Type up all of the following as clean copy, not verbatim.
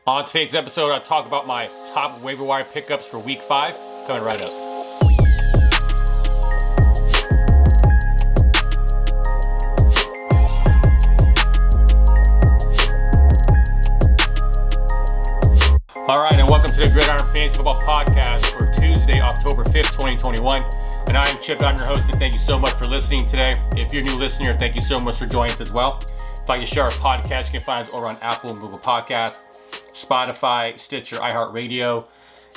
On today's episode, I talk about my top waiver wire pickups for week 5, coming right up. All right, and welcome to the Gridiron Fantasy Football Podcast for Tuesday, October 5th, 2021. And I'm Chip, I'm your host, and thank you so much for listening today. If you're a new listener, thank you so much for joining us as well. If I can share our podcast, you can find us over on Apple and Google Podcasts, Spotify, Stitcher, iHeartRadio,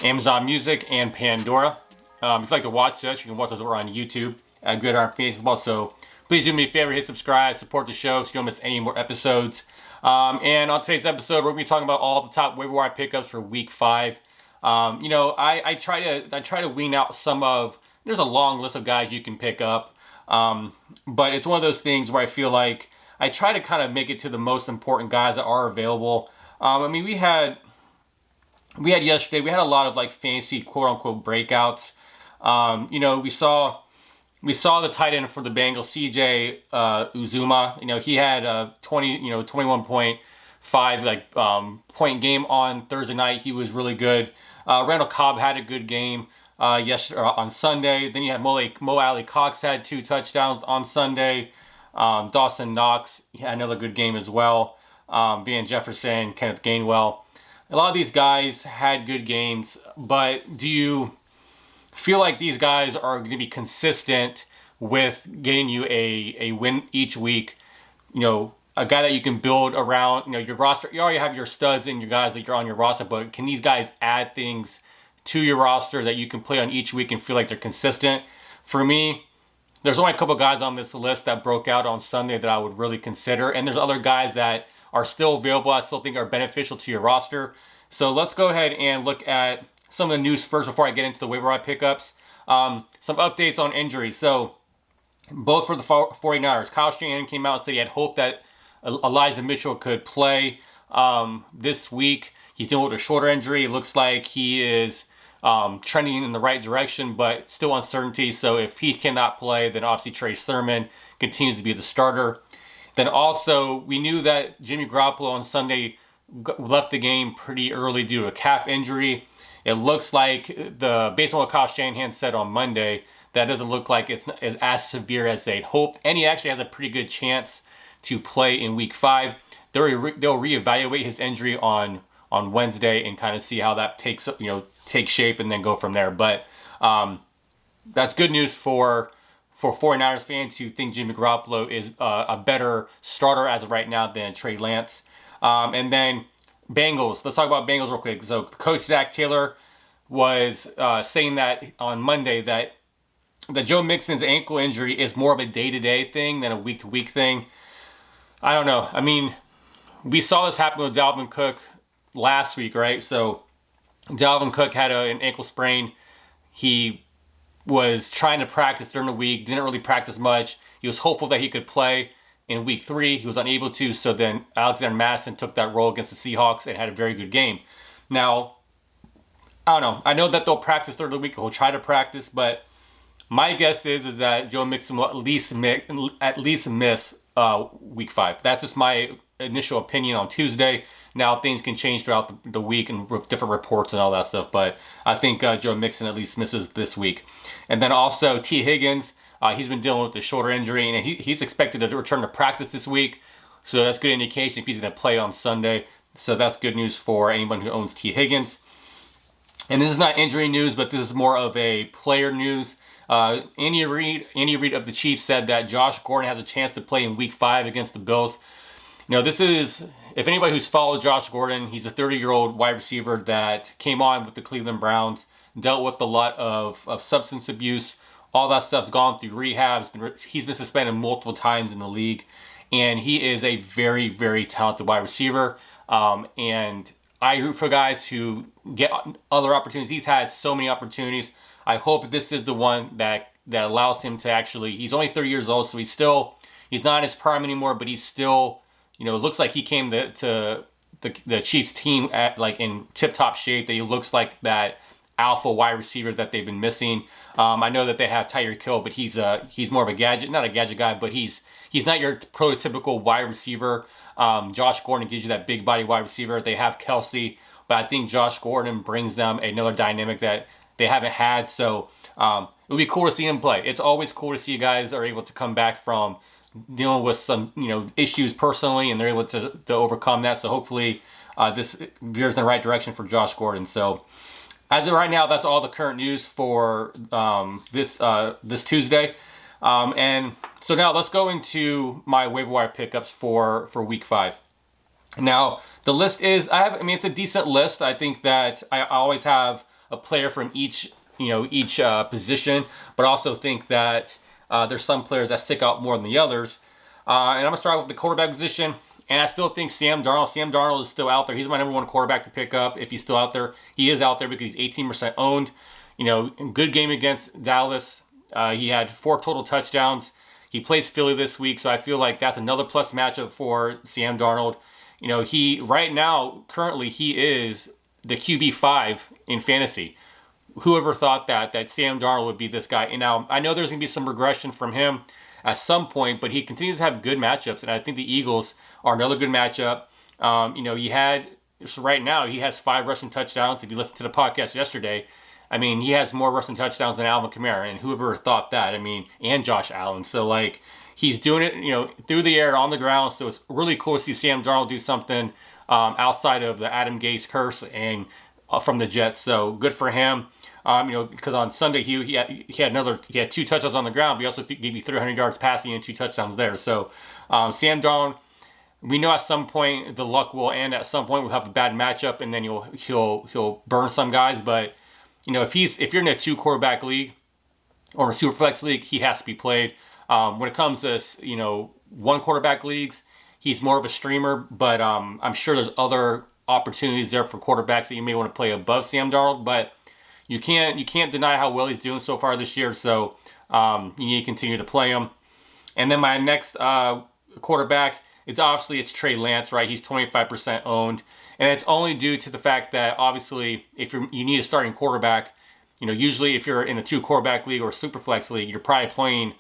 Amazon Music, and Pandora. If you'd like to watch us, you can watch us over on YouTube at Gridiron Fantasy Football. So please do me a favor, hit subscribe, support the show so you don't miss any more episodes. And on today's episode, we're going to be talking about all the top waiver wire pickups for week 5. I try to wean out some of. There's a long list of guys you can pick up, but it's one of those things where I feel like I try to kind of make it to the most important guys that are available. We had yesterday. We had a lot of like fantasy quote unquote breakouts. We saw the tight end for the Bengals, CJ Uzomah. He had a 21.5 point game on Thursday night. He was really good. Randall Cobb had a good game yesterday on Sunday. Then you had Mo Alley Cox had 2 touchdowns on Sunday. Dawson Knox had another good game as well. Van Jefferson, Kenneth Gainwell. A lot of these guys had good games, but do you feel like these guys are going to be consistent with getting you a win each week? A guy that you can build around, your roster. You already have your studs and your guys that you're on your roster, but can these guys add things to your roster that you can play on each week and feel like they're consistent? For me, there's only a couple guys on this list that broke out on Sunday that I would really consider, and there's other guys that are still available I still think are beneficial to your roster. So let's go ahead and look at some of the news first before I get into the waiver wire pickups. Some updates on injuries. So both for the 49ers, Kyle Shanahan came out and said he had hope that Elijah Mitchell could play this week. He's dealing with a shoulder injury. It looks like he is trending in the right direction, but still uncertainty. So if he cannot play, then obviously Trey Sermon continues to be the starter. Then also, we knew that Jimmy Garoppolo on Sunday left the game pretty early due to a calf injury. It looks like, based on what Kyle Shanahan said on Monday, that doesn't look like it's as severe as they'd hoped. And he actually has a pretty good chance to play in week 5. They'll reevaluate his injury on Wednesday and kind of see how that takes shape and then go from there. But that's good news for 49ers fans who think Jimmy Garoppolo is a better starter as of right now than Trey Lance. And then Bengals. Let's talk about Bengals real quick. So Coach Zach Taylor was saying that on Monday that Joe Mixon's ankle injury is more of a day-to-day thing than a week-to-week thing. I don't know. We saw this happen with Dalvin Cook last week, right? So Dalvin Cook had an ankle sprain. He was trying to practice during the week, didn't really practice much. He was hopeful that he could play in week 3. He was unable to, so then Alexander Madison took that role against the Seahawks and had a very good game. Now, I don't know. I know that they'll practice during the week. He'll try to practice, but my guess is that Joe Mixon will at least miss week 5. That's just my initial opinion on Tuesday. Now, things can change throughout the week and different reports and all that stuff, but I think Joe Mixon at least misses this week. And then also T. Higgins, he's been dealing with the shoulder injury, and he's expected to return to practice this week, so that's good indication if he's going to play on Sunday. So that's good news for anyone who owns T. Higgins. And this is not injury news, but this is more of a player news. Andy Reid of the Chiefs said that Josh Gordon has a chance to play in week 5 against the Bills. This is, if anybody who's followed Josh Gordon, he's a 30-year-old wide receiver that came on with the Cleveland Browns, dealt with a lot of substance abuse. All that stuff's gone through rehab. He's been suspended multiple times in the league, and he is a very, very talented wide receiver. And I root for guys who get other opportunities. He's had so many opportunities. I hope this is the one that allows him to actually. He's only 30 years old, so he's not in his prime anymore, but he's still. It looks like he came to the Chiefs team in tip-top shape. That he looks like that alpha wide receiver that they've been missing. I know that they have Tyreek Hill, but he's more of a gadget, not a gadget guy, but he's not your prototypical wide receiver. Josh Gordon gives you that big body wide receiver. They have Kelsey, but I think Josh Gordon brings them another dynamic that they haven't had. So it would be cool to see him play. It's always cool to see you guys are able to come back from dealing with some issues personally, and they're able to overcome that. So hopefully this veers in the right direction for Josh Gordon. So as of right now, that's all the current news for this Tuesday. And so now let's go into my waiver wire pickups for week 5. Now the list is it's a decent list. I think that I always have a player from each position, but I also think that there's some players that stick out more than the others. And I'm gonna start with the quarterback position. And I still think Sam Darnold is still out there. He's my number 1 quarterback to pick up if he's still out there. He is out there because he's 18% owned. Good game against Dallas. He had 4 total touchdowns. He plays Philly this week, so I feel like that's another plus matchup for Sam Darnold. He right now, currently, he is the QB5 in fantasy. Whoever thought that Sam Darnold would be this guy? And now I know there's going to be some regression from him at some point, but he continues to have good matchups, and I think the Eagles are another good matchup. Right now he has 5 rushing touchdowns. If you listen to the podcast yesterday, he has more rushing touchdowns than Alvin Kamara, and whoever thought that? And Josh Allen. So he's doing it, through the air, on the ground. So it's really cool to see Sam Darnold do something outside of the Adam Gase curse and from the Jets. So good for him. Because on Sunday he had 2 touchdowns on the ground, but he also gave you 300 yards passing and 2 touchdowns there. So Sam Darnold, we know at some point the luck will end. At some point we'll have a bad matchup, and then he'll burn some guys. But if you're in a 2 quarterback league or a super flex league, he has to be played. When it comes to 1 quarterback leagues, he's more of a streamer. But I'm sure there's other opportunities there for quarterbacks that you may want to play above Sam Darnold. But you can't deny how well he's doing so far this year. So you need to continue to play him. And then my next quarterback it's Trey Lance, right? He's 25% owned, and it's only due to the fact that obviously if you need a starting quarterback, usually if you're in a 2 quarterback league or a super flex league, you're probably playing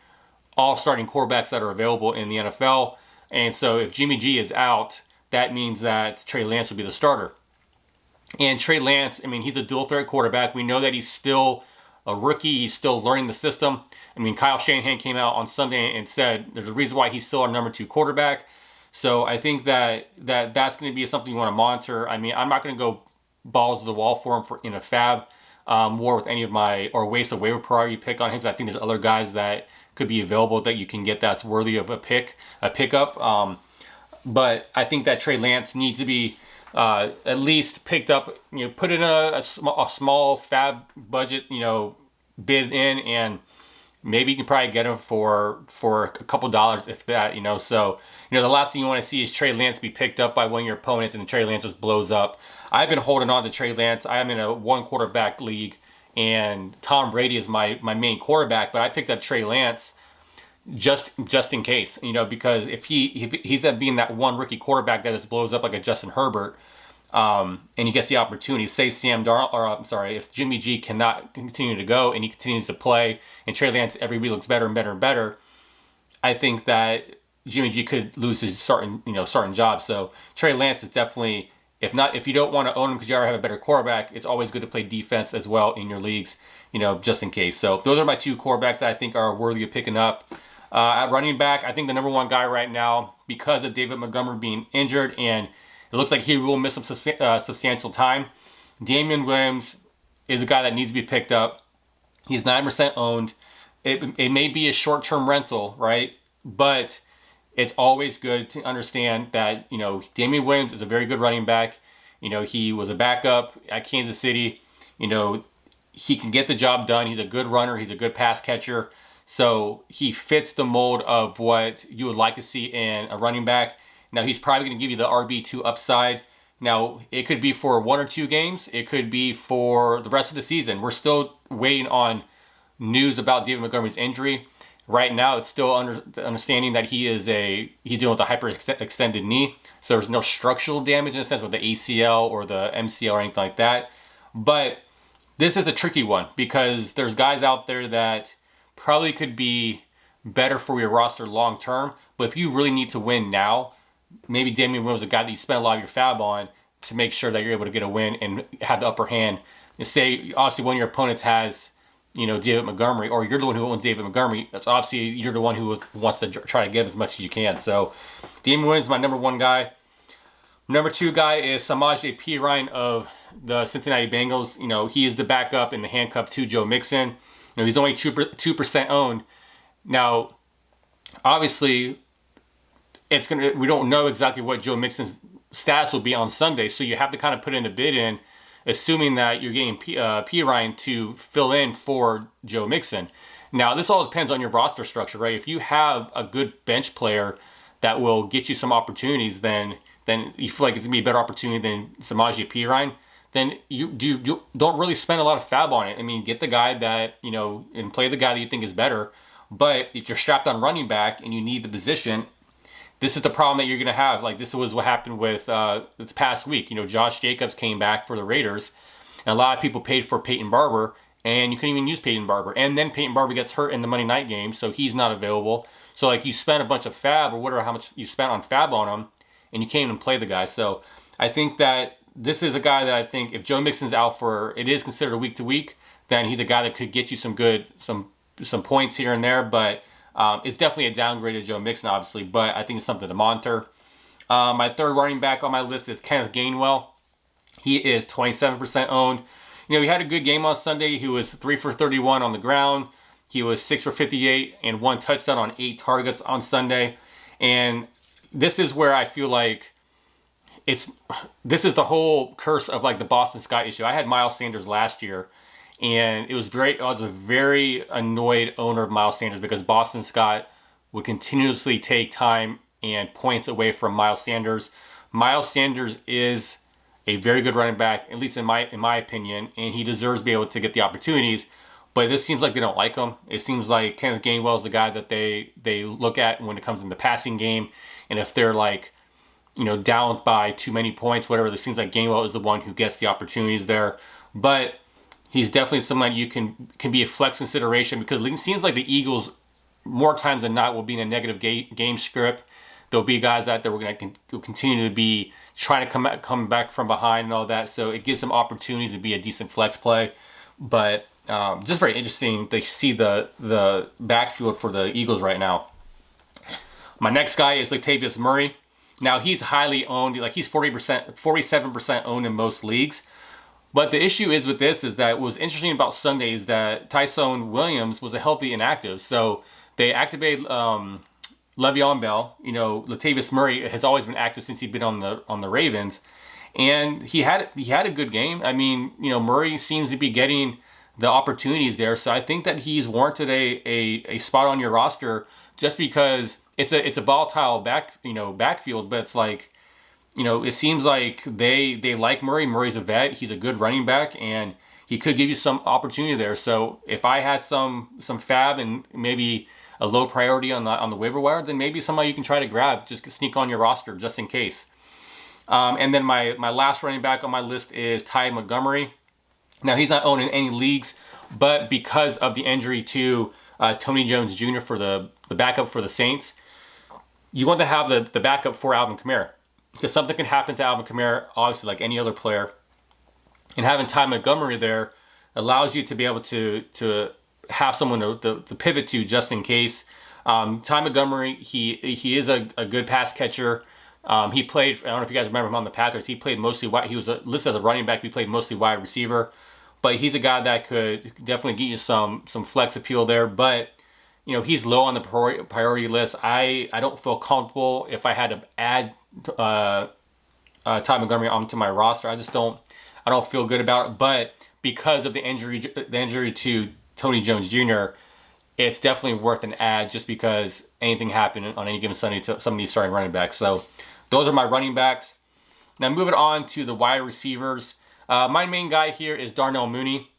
all starting quarterbacks that are available in the NFL. And so if Jimmy G is out, that means that Trey Lance will be the starter. And Trey Lance, he's a dual threat quarterback. We know that he's still a rookie. He's still learning the system. Kyle Shanahan came out on Sunday and said there's a reason why he's still our number 2 quarterback. So I think that's going to be something you want to monitor. I'm not going to go balls to the wall for him in a fab war with any of or waste a waiver priority pick on him, because I think there's other guys that could be available that you can get that's worthy of a pickup. But I think that Trey Lance needs to be at least picked up, put in a small fab budget, bid in, and maybe you can probably get him for a couple dollars, if that, So, the last thing you want to see is Trey Lance be picked up by one of your opponents and Trey Lance just blows up. I've been holding on to Trey Lance. I am in a 1 quarterback league, and Tom Brady is my main quarterback, but I picked up Trey Lance just in case, because if he's at being that 1 rookie quarterback that just blows up like a Justin Herbert, and he gets the opportunity, say if Jimmy G cannot continue to go and he continues to play, and Trey Lance every week looks better and better and better, I think that Jimmy G could lose his starting job. So Trey Lance is definitely, if you don't want to own him because you already have a better quarterback, it's always good to play defense as well in your leagues, just in case. So those are my 2 quarterbacks that I think are worthy of picking up. At running back, I think the number 1 guy right now, because of David Montgomery being injured, and it looks like he will miss some substantial time, Damien Williams is a guy that needs to be picked up. He's 9% owned. It may be a short-term rental, right? But it's always good to understand that, Damien Williams is a very good running back. He was a backup at Kansas City. He can get the job done. He's a good runner. He's a good pass catcher. So he fits the mold of what you would like to see in a running back. Now, he's probably going to give you the RB2 upside. Now, it could be for 1 or 2 games. It could be for the rest of the season. We're still waiting on news about David Montgomery's injury. Right now, it's still understanding that he's dealing with a hyperextended knee. So there's no structural damage in a sense with the ACL or the MCL or anything like that. But This is a tricky one because there's guys out there that probably could be better for your roster long term. But if you really need to win now, maybe Damien Williams is a guy that you spend a lot of your fab on to make sure that you're able to get a win and have the upper hand. And say, obviously, one of your opponents has, David Montgomery, or you're the one who owns David Montgomery. That's obviously you're the one who wants to try to get him as much as you can. So, Damien Williams is my number one guy. Number two guy is Samaj P Ryan of the Cincinnati Bengals. He is the backup in the handcuff to Joe Mixon. He's only 2% owned. Now, obviously, we don't know exactly what Joe Mixon's status will be on Sunday, so you have to kind of put in a bid in, assuming that you're getting P Ryan to fill in for Joe Mixon. Now, this all depends on your roster structure, right? If you have a good bench player that will get you some opportunities, then you feel like it's going to be a better opportunity than Samaj P Ryan, then you don't really spend a lot of fab on it. I mean, get the guy that, and play the guy that you think is better. But if you're strapped on running back and you need the position, this is the problem that you're going to have. Like, this was what happened with this past week. Josh Jacobs came back for the Raiders, and a lot of people paid for Peyton Barber, and you couldn't even use Peyton Barber. And then Peyton Barber gets hurt in the Monday night game, so he's not available. So, you spent a bunch of fab, or whatever, how much you spent on fab on him, and you can't even play the guy. So I think that this is a guy that I think if Joe Mixon's out for, it is considered week to week, then he's a guy that could get you some points here and there. But it's definitely a downgrade of Joe Mixon, obviously. But I think it's something to monitor. My third running back on my list is Kenneth Gainwell. He is 27% owned. He had a good game on Sunday. He was 3 for 31 on the ground. He was 6 for 58 and 1 touchdown on 8 targets on Sunday. And this is where I feel like this is the whole curse of the Boston Scott issue. I had Miles Sanders last year, and I was a very annoyed owner of Miles Sanders because Boston Scott would continuously take time and points away from Miles Sanders. Miles Sanders is a very good running back, at least in my opinion, and he deserves to be able to get the opportunities. But this seems like they don't like him. It seems like Kenneth Gainwell is the guy that they look at when it comes in the passing game. And if they're down by too many points, whatever, it seems like Gainwell is the one who gets the opportunities there. But he's definitely someone you can be a flex consideration because it seems like the Eagles, more times than not, will be in a negative game script. There'll be guys out there we're going to continue to be trying to come back from behind and all that. So it gives them opportunities to be a decent flex play. But just very interesting to see the backfield for the Eagles right now. My next guy is Latavius Murray. Now, he's highly owned. He's 47% owned in most leagues. But the issue is with this is that what was interesting about Sunday is that Tyson Williams was a healthy inactive. So they activated Le'Veon Bell. Latavius Murray has always been active since he's been on the Ravens. And he had a good game. I mean, Murray seems to be getting the opportunities there. So I think that he's warranted a spot on your roster just because it's a volatile backfield, but it's it seems like they like Murray. Murray's a vet. He's a good running back, and he could give you some opportunity there. So if I had some fab and maybe a low priority on the waiver wire, then maybe somebody you can try to grab, just sneak on your roster just in case. And then my last running back on my list is Ty Montgomery. Now, he's not owned in any leagues, but because of the injury to Tony Jones Jr. for the backup for the Saints, you want to have the backup for Alvin Kamara. Because something can happen to Alvin Kamara, obviously, like any other player. And having Ty Montgomery there allows you to be able to have someone to pivot to just in case. Ty Montgomery, he is a good pass catcher. He played, I don't know if you guys remember him on the Packers, he played mostly wide. He was listed as a running back. He played mostly wide receiver. But he's a guy that could definitely get you some flex appeal there. But he's low on the priority list. I don't feel comfortable if I had to add Ty Montgomery onto my roster. I don't feel good about it. But because of the injury to Tony Jones Jr., it's definitely worth an add just because anything happened on any given Sunday to some of these starting running backs. So those are my running backs. Now moving on to the wide receivers. My main guy here is Darnell Mooney.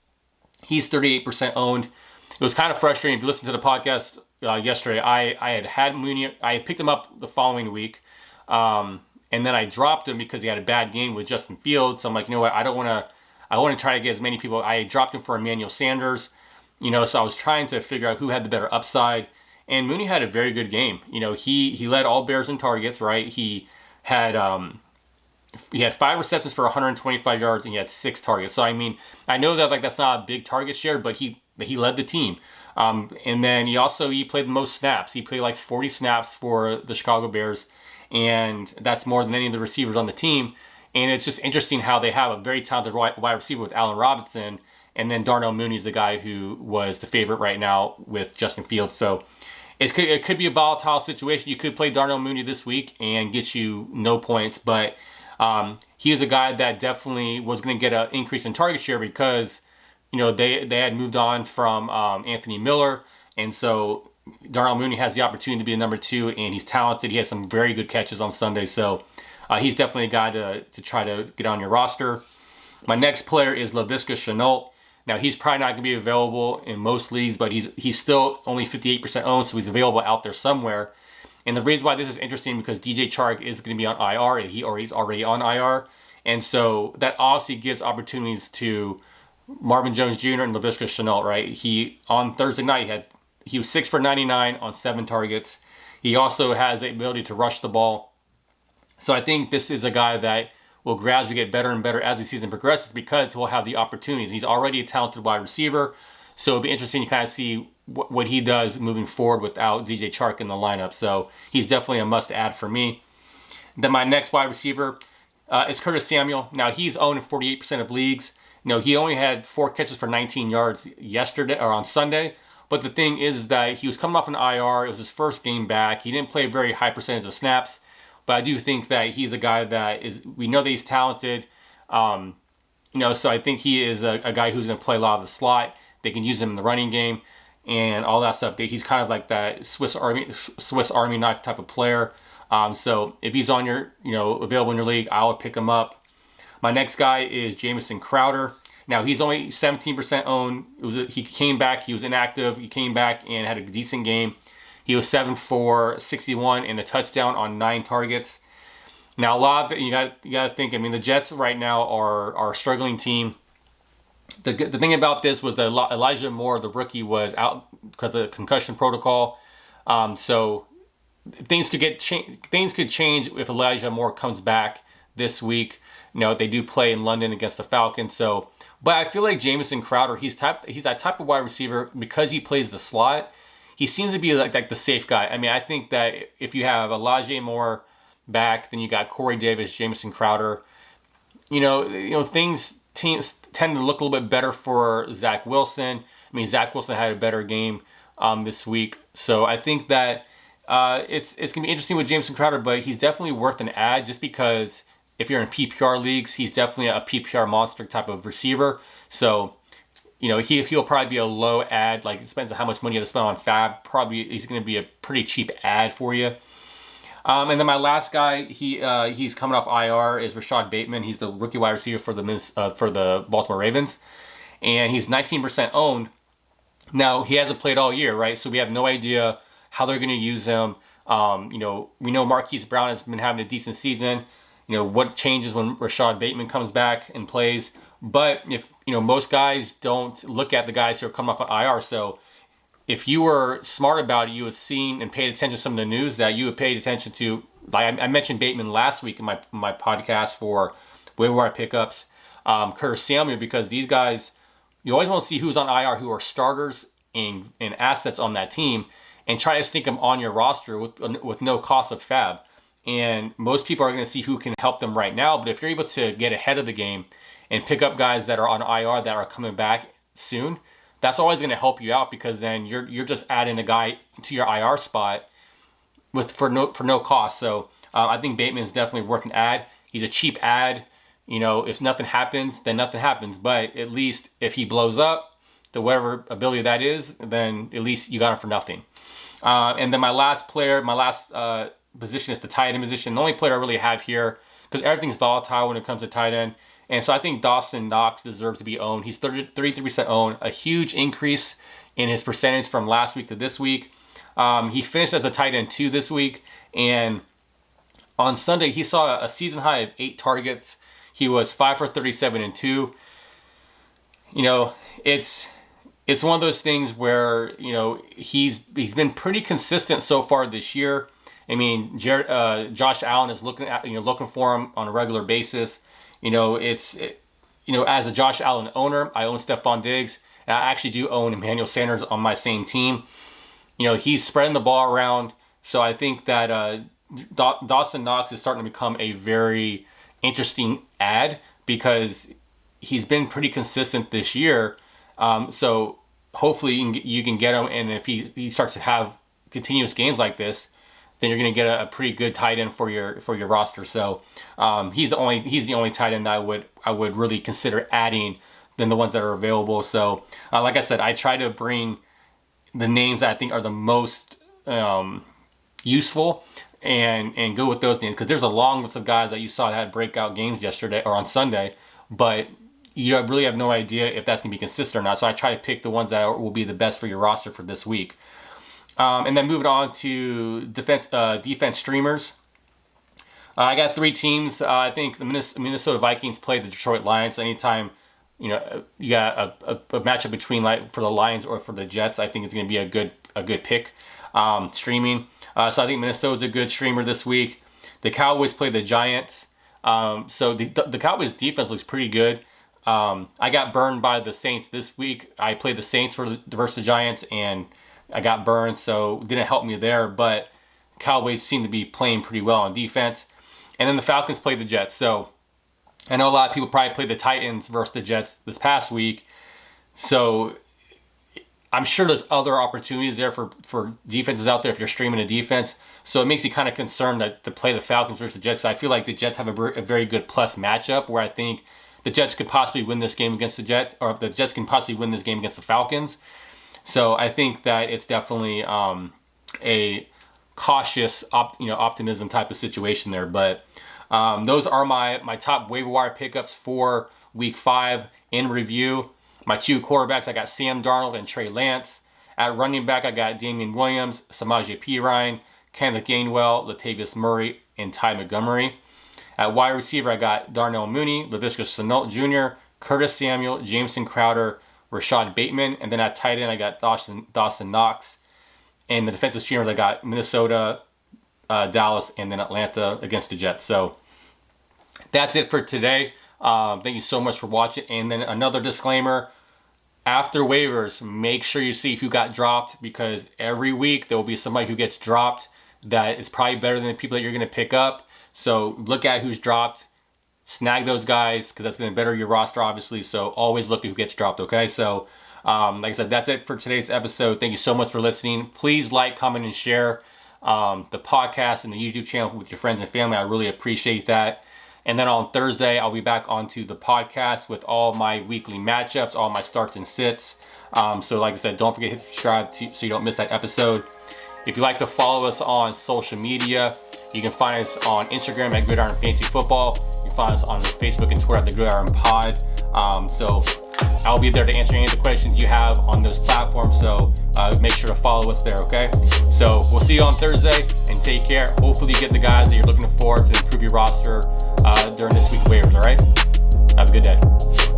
He's 38% owned. It was kind of frustrating. If you listened to the podcast yesterday, I had Mooney. I picked him up the following week. And then I dropped him because he had a bad game with Justin Fields. So I'm like, you know what? I don't want I want to try to get as many people. I dropped him for Emmanuel Sanders, so I was trying to figure out who had the better upside. And Mooney had a very good game. He led all Bears in targets, right? He had 5 receptions for 125 yards and he had 6 targets. So I mean, I know that that's not a big target share, but he led the team. And then he played the most snaps. He played like 40 snaps for the Chicago Bears, and that's more than any of the receivers on the team. And it's just interesting how they have a very talented wide receiver with Allen Robinson, and then Darnell Mooney is the guy who was the favorite right now with Justin Fields. So it could be a volatile situation. You could play Darnell Mooney this week and get you no points, but he was a guy that definitely was going to get an increase in target share because they had moved on from Anthony Miller, and so Darnell Mooney has the opportunity to be a number 2, and he's talented. He has some very good catches on Sunday, so he's definitely a guy to try to get on your roster. My next player is Leviska Chanel. Now, he's probably not going to be available in most leagues, but he's still only 58% owned, so he's available out there somewhere. And the reason why this is interesting because DJ Chark is going to be on IR, and he's already on IR, and so that obviously gives opportunities to Marvin Jones Jr. and Laviska Chanel, right? On Thursday night, he was 6 for 99 on 7 targets. He also has the ability to rush the ball. So I think this is a guy that will gradually get better and better as the season progresses because he'll have the opportunities. He's already a talented wide receiver, so it'll be interesting to kind of see what he does moving forward without DJ Chark in the lineup. So he's definitely a must-add for me. Then my next wide receiver is Curtis Samuel. Now, he's owned in 48% of leagues. He only had 4 catches for 19 yards yesterday or on Sunday. But the thing is that he was coming off an IR. It was his first game back. He didn't play a very high percentage of snaps. But I do think that he's a guy we know that he's talented. So I think he is a guy who's going to play a lot of the slot. They can use him in the running game and all that stuff. He's kind of like that Swiss Army knife type of player. So if he's on your, available in your league, I would pick him up. My next guy is Jameson Crowder. Now, he's only 17% owned. He came back. He was inactive. He came back and had a decent game. He was 7 for 61 and a touchdown on 9 targets. Now, you got to think. I mean, the Jets right now are a struggling team. The thing about this was that Elijah Moore, the rookie, was out because of the concussion protocol. So things could change if Elijah Moore comes back this week. They do play in London against the Falcons. So, but I feel like Jameson Crowder, he's that type of wide receiver because he plays the slot. He seems to be like the safe guy. I mean, I think that if you have Elijah Moore back, then you got Corey Davis, Jameson Crowder. Teams tend to look a little bit better for Zach Wilson. I mean, Zach Wilson had a better game this week, so I think that it's gonna be interesting with Jameson Crowder, but he's definitely worth an add just because if you're in PPR leagues, he's definitely a PPR monster type of receiver. So, he'll probably be a low ad. Like, it depends on how much money you have to spend on Fab. Probably he's going to be a pretty cheap ad for you. And then my last guy, he's coming off IR, is Rashad Bateman. He's the rookie wide receiver for the Baltimore Ravens, and he's 19% owned. Now, he hasn't played all year, right? So we have no idea how they're going to use him. We know Marquise Brown has been having a decent season. What changes when Rashad Bateman comes back and plays. But if, most guys don't look at the guys who are coming off an IR. So if you were smart about it, you would have seen and paid attention to some of the news that you had paid attention to. Like I mentioned Bateman last week in my podcast for waiver wire pickups, Curtis Samuel, because these guys, you always want to see who's on IR, who are starters and assets on that team, and try to sneak them on your roster with no cost of Fab. And most people are going to see who can help them right now. But if you're able to get ahead of the game and pick up guys that are on IR that are coming back soon, that's always going to help you out because then you're just adding a guy to your IR spot for no cost. So I think Bateman is definitely worth an ad. He's a cheap ad. If nothing happens, then nothing happens. But at least if he blows up, to whatever ability that is, then at least you got him for nothing. And then my last position is the tight end position. The only player I really have here, because everything's volatile when it comes to tight end. And so I think Dawson Knox deserves to be owned. He's 33% owned, a huge increase in his percentage from last week to this week. He finished as a tight end 2 this week. And on Sunday, he saw a season high of 8 targets. He was 5 for 37 and 2. you know, it's one of those things where, you know, he's been pretty consistent so far this year. I mean, Josh Allen is looking for him on a regular basis. You know, as a Josh Allen owner, I own Stephon Diggs, and I actually do own Emmanuel Sanders on my same team. You know, he's spreading the ball around, so I think that Dawson Knox is starting to become a very interesting ad because he's been pretty consistent this year. So hopefully you can get him, and if he starts to have continuous games like this, then you're going to get a pretty good tight end for your roster. So he's the only tight end that I would really consider adding than the ones that are available. So like I said, I try to bring the names that I think are the most useful and go with those names, because there's a long list of guys that you saw that had breakout games yesterday or on Sunday, but you really have no idea if that's going to be consistent or not. So I try to pick the ones that will be the best for your roster for this week. And then moving on to defense streamers. I got 3 teams. I think the Minnesota Vikings play the Detroit Lions. Anytime, you know, you got a matchup between for the Lions or for the Jets, I think it's going to be a good pick streaming. So I think Minnesota's a good streamer this week. The Cowboys play the Giants. So the Cowboys defense looks pretty good. I got burned by the Saints this week. I played the Saints versus the Giants, and I got burned, so it didn't help me there. But Cowboys seem to be playing pretty well on defense. And then the Falcons played the Jets. So I know a lot of people probably played the Titans versus the Jets this past week. So I'm sure there's other opportunities there for defenses out there if you're streaming a defense. So it makes me kind of concerned to play the Falcons versus the Jets. I feel like the Jets have a very good plus matchup where I think the Jets could possibly win this game against the Jets, or the Jets can possibly win this game against the Falcons. So I think that it's definitely a cautious optimism type of situation there. But those are my top waiver wire pickups for week 5 in review. My 2 quarterbacks, I got Sam Darnold and Trey Lance. At running back, I got Damien Williams, Samaj P Ryan, Kenneth Gainwell, Latavius Murray, and Ty Montgomery. At wide receiver, I got Darnell Mooney, Leviska Chanel Jr., Curtis Samuel, Jameson Crowder, Rashad Bateman. And then at tight end, I got Dawson Knox. And the defensive streamers, I got Minnesota, Dallas, and then Atlanta against the Jets. So that's it for today. Thank you so much for watching. And then another disclaimer, after waivers, make sure you see who got dropped, because every week there will be somebody who gets dropped that is probably better than the people that you're going to pick up. So look at who's dropped, snag those guys, because that's going to better your roster, obviously. So always look at who gets dropped, okay? So like I said, that's it for today's episode. Thank you so much for listening. Please like, comment, and share the podcast and the YouTube channel with your friends and family. I really appreciate that. And then on Thursday, I'll be back onto the podcast with all my weekly matchups, all my starts and sits. So like I said, don't forget to hit subscribe so you don't miss that episode. If you'd like to follow us on social media, you can find us on Instagram at Gridiron Fantasy Football. You can find us on Facebook and Twitter at the Gridiron Pod. So I'll be there to answer any of the questions you have on those platforms. So make sure to follow us there, okay? So we'll see you on Thursday, and take care. Hopefully you get the guys that you're looking for to improve your roster during this week's waivers, all right? Have a good day.